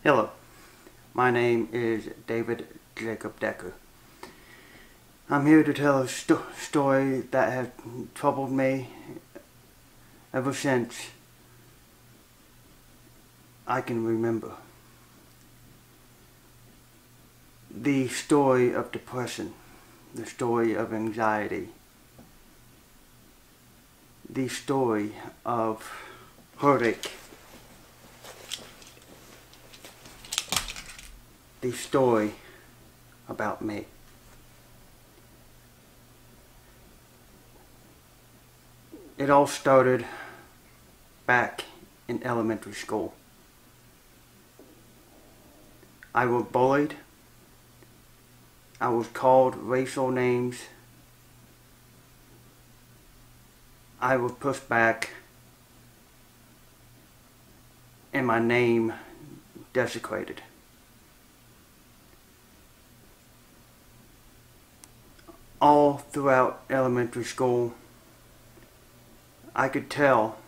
Hello, my name is David Jacob Decker. I'm here to tell a story that has troubled me ever since I can remember. The story of depression, the story of anxiety, the story of heartache, the story about me. It all started back in elementary school. I was bullied. I was called racial names. I was pushed back, and my name desecrated. All throughout elementary school, I could tell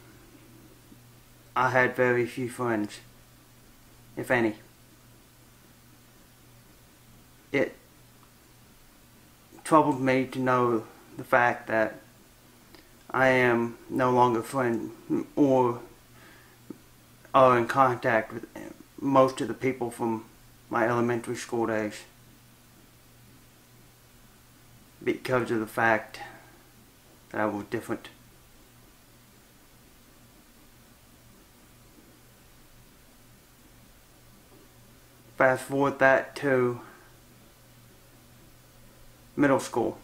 I had very few friends, if any. It troubled me to know the fact that I am no longer friend or are in contact with most of the people from my elementary school days because of the fact that I was different. Fast forward that to middle school.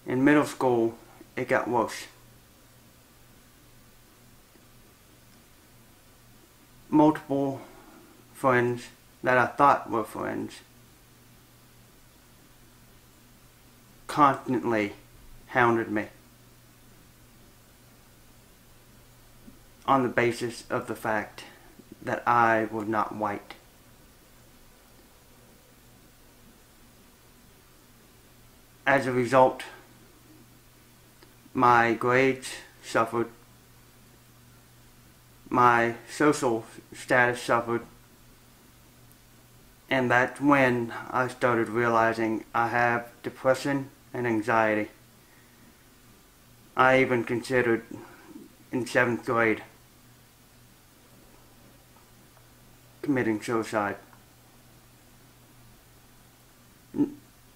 In middle school, it got worse. Multiple friends that I thought were friends constantly hounded me on the basis of the fact that I was not white. As a result, my grades suffered, my social status suffered, and that's when I started realizing I have depression and anxiety. I even considered in 7th grade committing suicide.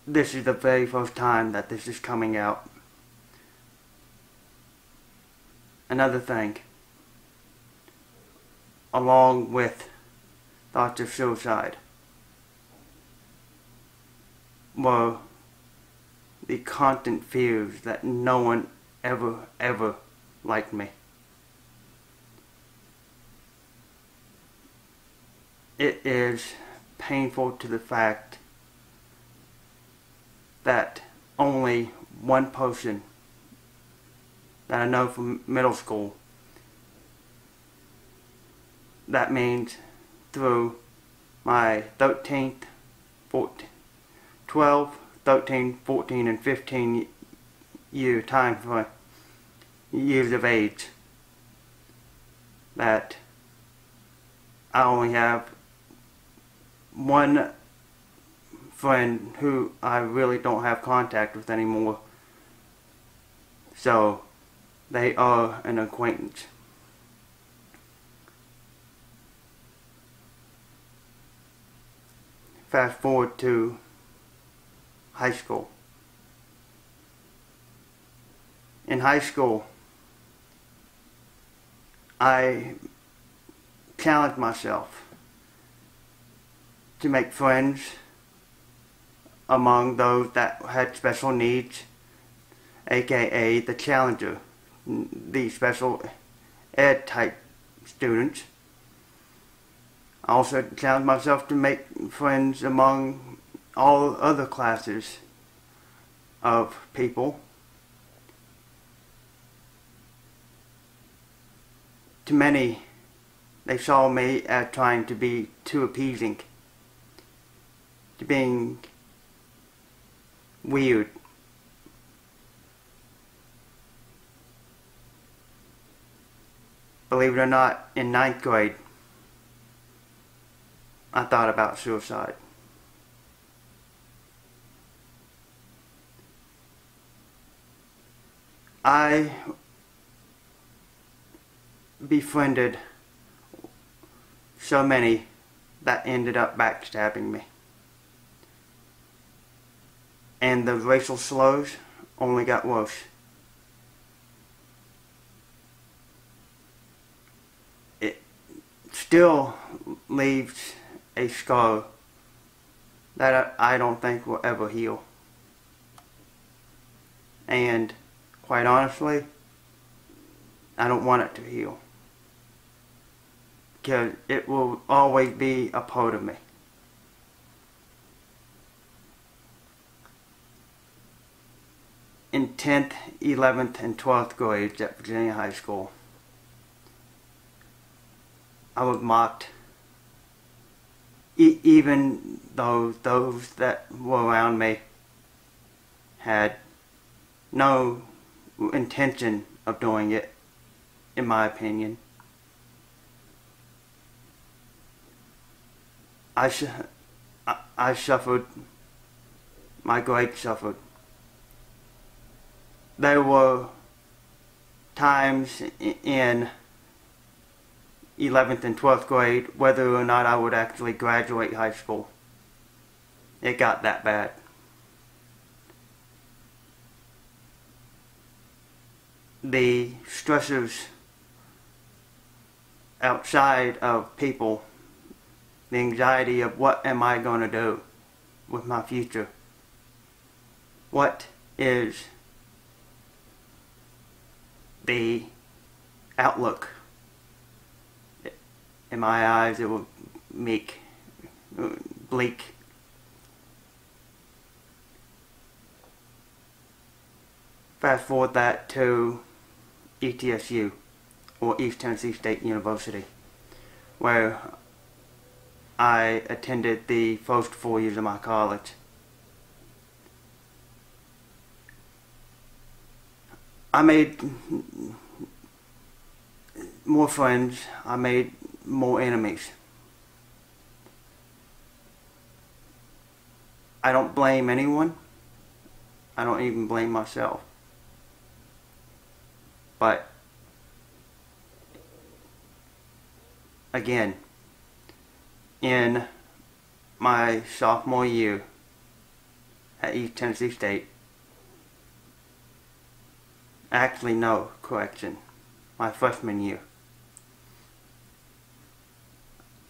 This is the very first time that this is coming out. Another thing, along with thoughts of suicide, were the constant fears that no one ever liked me. It is painful to the fact that only one person that I know from middle school, that means through my 13th, 14th, 12, 13, 14, and 15 year time for years of age, that I only have one friend who I really don't have contact with anymore, so they are an acquaintance. Fast forward to high school. In high school, I challenged myself to make friends among those that had special needs, aka the challenger, the special ed type students. I also challenged myself to make friends among all other classes of people. To many, they saw me as trying to be too appeasing, to being weird. believe it or not, in 9th grade, I thought about suicide. I befriended so many that ended up backstabbing me. And the racial slurs only got worse. It still leaves a scar that I don't think will ever heal. And quite honestly, I don't want it to heal. Because it will always be a part of me. In 10th, 11th, and 12th grades at Virginia High School, I was mocked. Even though those that were around me had no intention of doing it, in my opinion. I suffered. My grades suffered. There were times in 11th and 12th grade whether or not I would actually graduate high school. It got that bad. The stressors outside of people, the anxiety of what am I going to do with my future? What is the outlook? In my eyes, it was bleak. Fast forward that to ETSU, or East Tennessee State University, where I attended the first 4 years of my college. I made more friends. I made more enemies. I don't blame anyone. I don't even blame myself. But again, in my sophomore year at East Tennessee State, actually no, correction, my freshman year,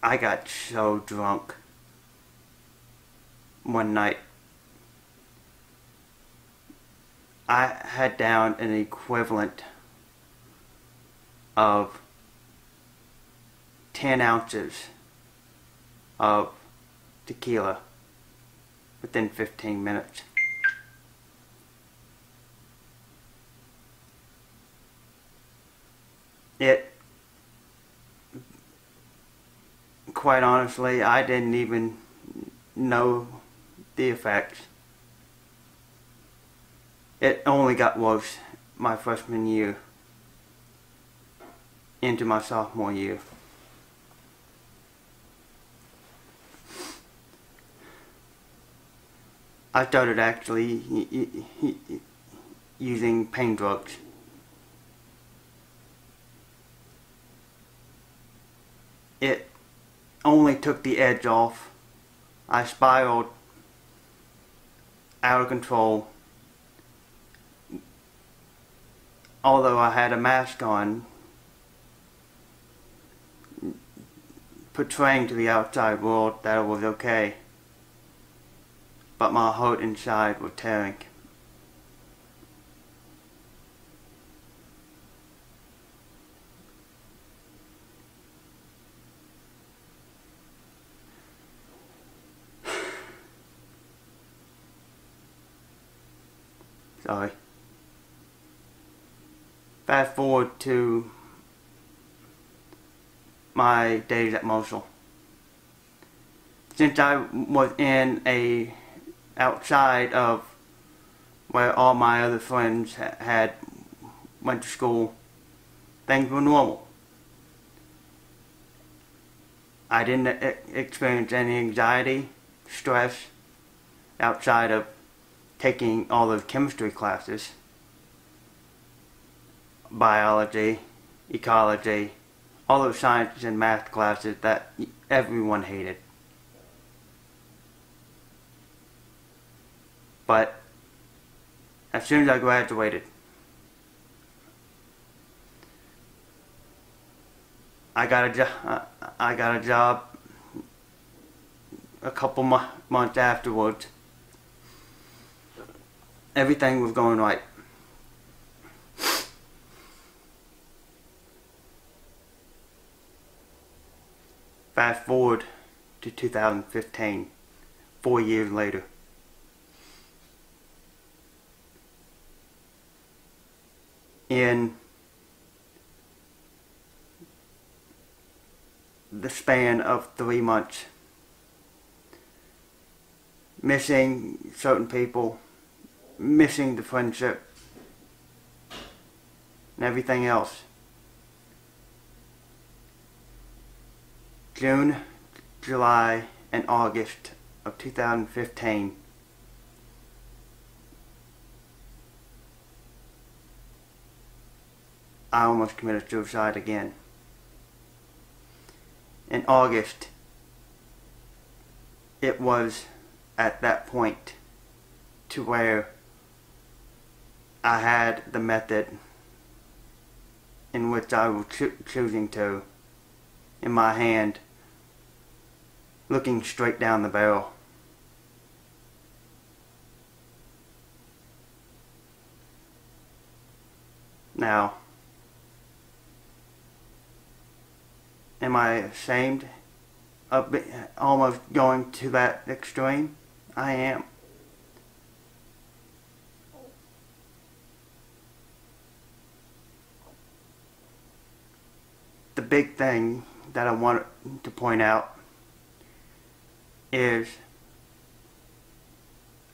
I got so drunk one night. I had down an equivalent of 10 ounces of tequila within 15 minutes. It, quite honestly, I didn't even know the effects. It only got worse my freshman year into my sophomore year. I started actually using pain drugs. It only took the edge off. I spiraled out of control. Although I had a mask on, portraying to the outside world that it was okay, but my heart inside was tearing. Sorry. Fast forward to my days at Marshall. Since I was in outside of where all my other friends had went to school, things were normal. I didn't experience any anxiety, stress, outside of taking all those chemistry classes, biology, ecology, all those science and math classes that everyone hated. But as soon as I graduated, I got a job a couple months afterwards. Everything was going right. Fast forward to 2015, 4 years later. In the span of 3 months, missing certain people, missing the friendship, and everything else. June, July, and August of 2015, I almost committed suicide again. In August, it was at that point to where I had the method in which I was choosing to in my hand, looking straight down the barrel. Now, am I ashamed of almost going to that extreme? I am. The big thing that I want to point out is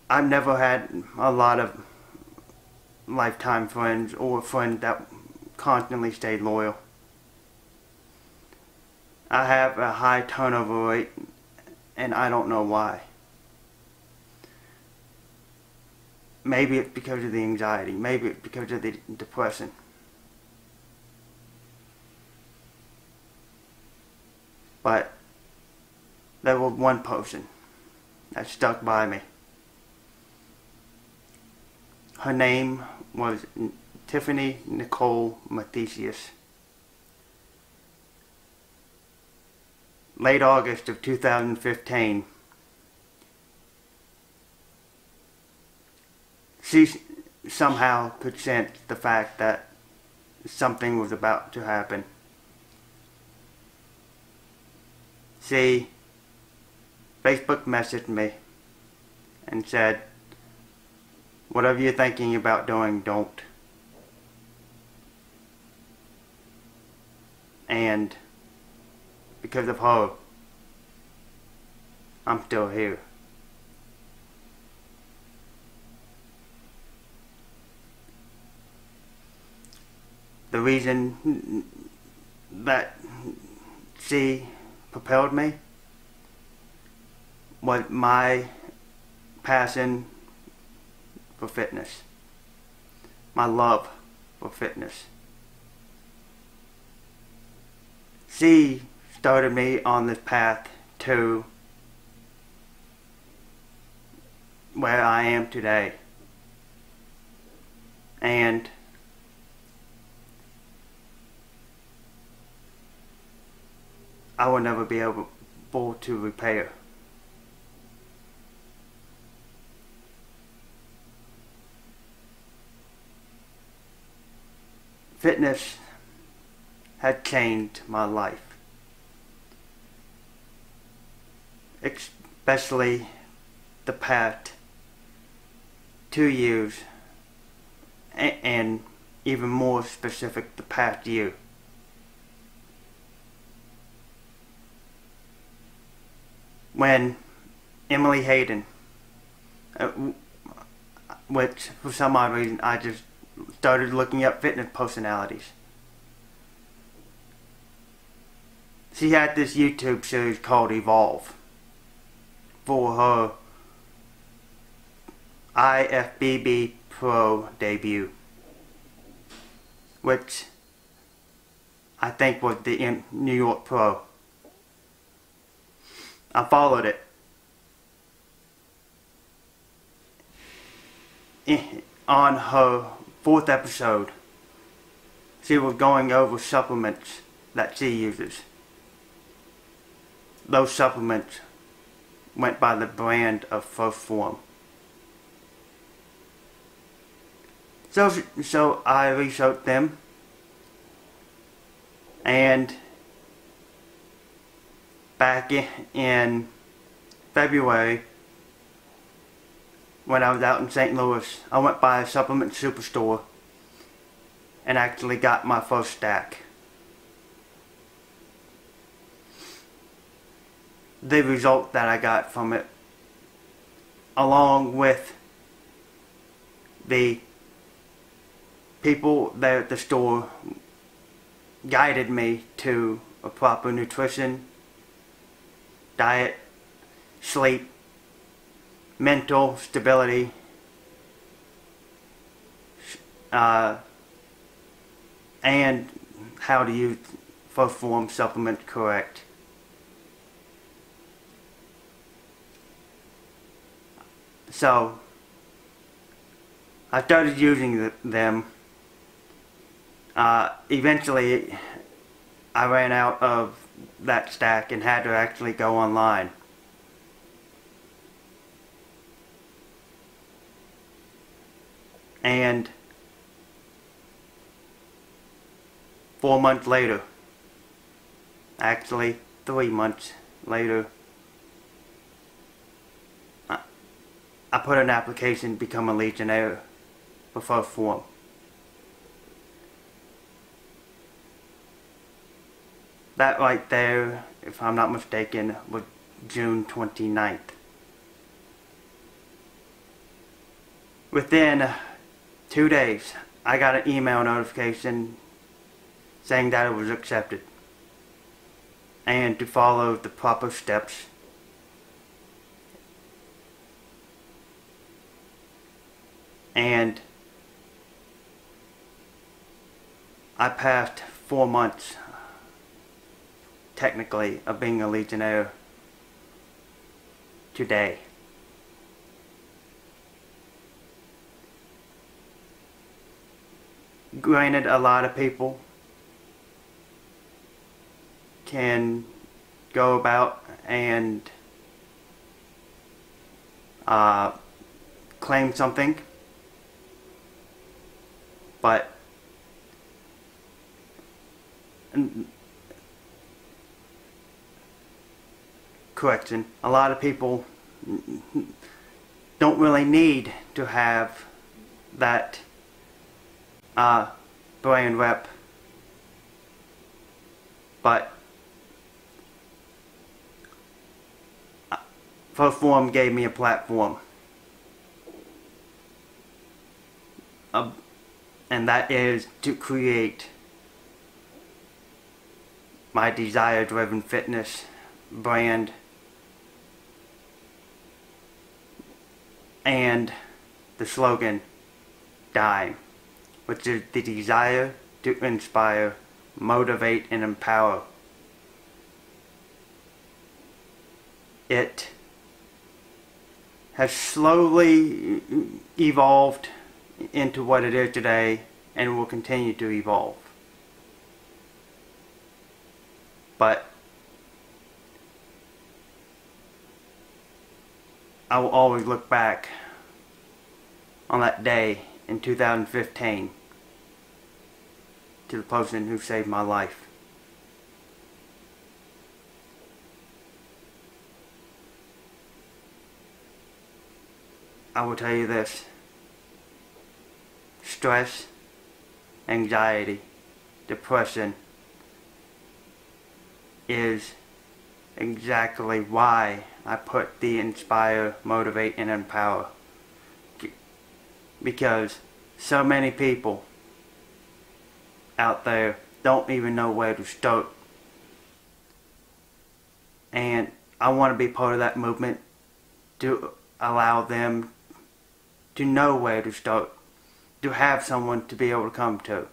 I've never had a lot of lifetime friends or friends that constantly stayed loyal. I have a high turnover rate, and I don't know why. Maybe it's because of the anxiety, maybe it's because of the depression. But there was one person that stuck by me. Her name was Tiffany Nicole Mathesius. Late August of 2015, she somehow could sense the fact that something was about to happen. She Facebook messaged me and said, "Whatever you're thinking about doing, don't." And because of her, I'm still here. The reason that she propelled me was my passion for fitness, my love for fitness. She started me on this path to where I am today, and I will never be able to repair. Fitness had changed my life, especially the past 2 years, and even more specific, the past year. When Emily Hayden, which for some odd reason I just started looking up fitness personalities. she had this YouTube series called Evolve for her IFBB Pro debut, which I think was the New York Pro. I followed it. On her 4th episode, she was going over supplements that she uses. Those supplements went by the brand of First Form. So I researched them, and back in February, when I was out in St. Louis, I went by a supplement superstore and actually got my first stack. The result that I got from it, along with the people there at the store, guided me to a proper nutrition, diet, sleep, mental stability, and how to use First Form supplement correct. So I started using them. Eventually I ran out of that stack and had to actually go online. And 4 months later, actually 3 months later, I put an application to become a Legionnaire for First Form. That right there, if I'm not mistaken, was June 29th. Within 2 days, I got an email notification saying that it was accepted and to follow the proper steps. And I passed 4 months, technically, of being a Legionnaire today. Granted, a lot of people can go about and claim something, but correction, a lot of people don't really need to have that brand rep, but First Form gave me a platform, and that is to create my Dzire-driven fitness brand and the slogan DIME, which is the desire to inspire, motivate, and empower. It has slowly evolved into what it is today and will continue to evolve. But I will always look back on that day in 2015 to the person who saved my life. I will tell you this: stress, anxiety, depression is exactly why I put the inspire, motivate, and empower. Because so many people out there don't even know where to start. And I want to be part of that movement to allow them to know where to start, to have someone to be able to come to.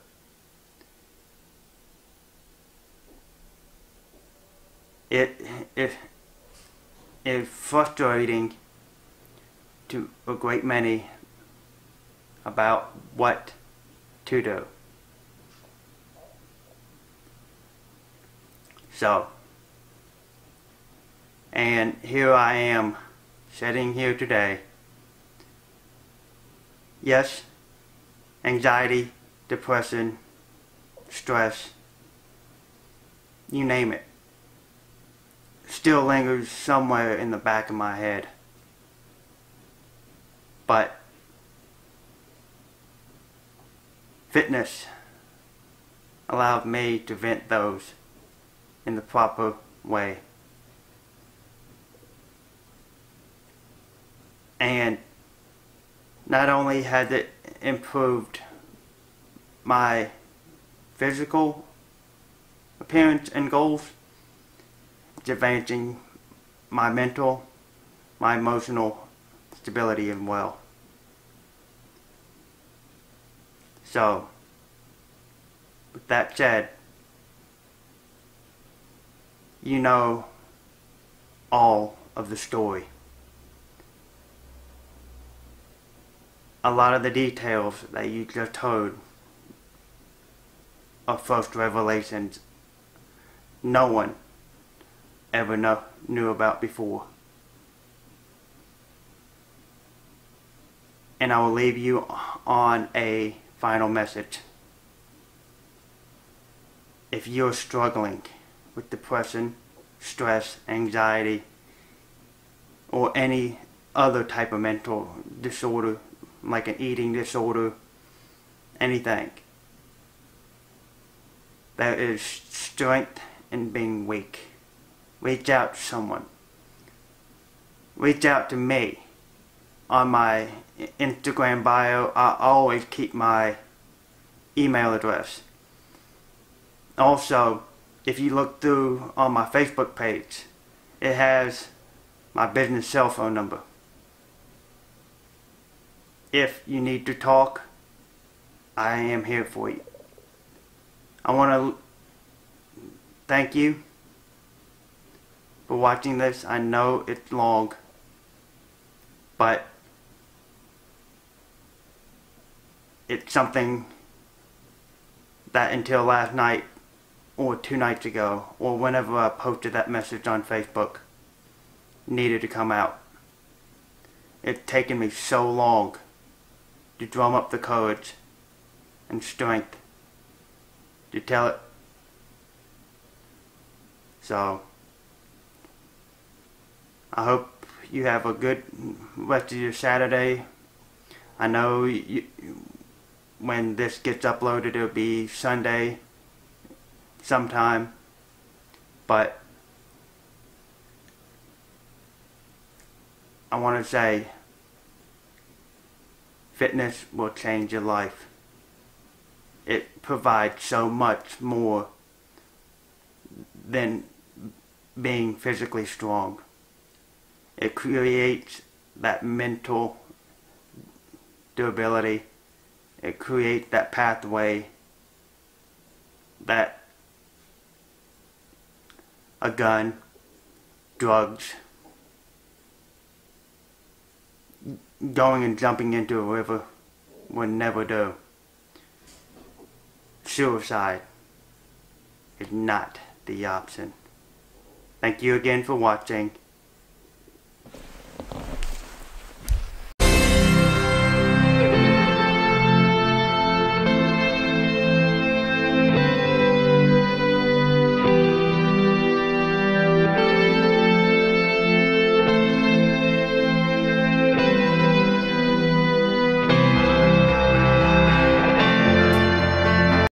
It is frustrating to a great many about what to do. So, and here I am, sitting here today. Yes, anxiety, depression, stress, you name it, still lingers somewhere in the back of my head. But fitness allowed me to vent those in the proper way. And not only has it improved my physical appearance and goals, it's advancing my mental, my emotional stability as well. So, with that said, you know all of the story. A lot of the details that you just heard are first revelations no one ever knew about before. And I will leave you on a final message. If you're struggling with depression, stress, anxiety, or any other type of mental disorder, like an eating disorder, anything, there is strength in being weak. Reach out to someone. Reach out to me. On my Instagram bio, I always keep my email address. Also, if you look through on my Facebook page, it has my business cell phone number. If you need to talk, I am here for you. I want to thank you for watching this. I know it's long, but it's something that until last night or 2 nights ago, or whenever I posted that message on Facebook, needed to come out. It's taken me so long to drum up the courage and strength to tell it. So, I hope you have a good rest of your Saturday. I know when this gets uploaded, it'll be Sunday sometime, but I want to say fitness will change your life. It provides so much more than being physically strong. It creates that mental durability. It creates that pathway that a gun, drugs, going and jumping into a river would never do. Suicide is not the option. Thank you again for watching.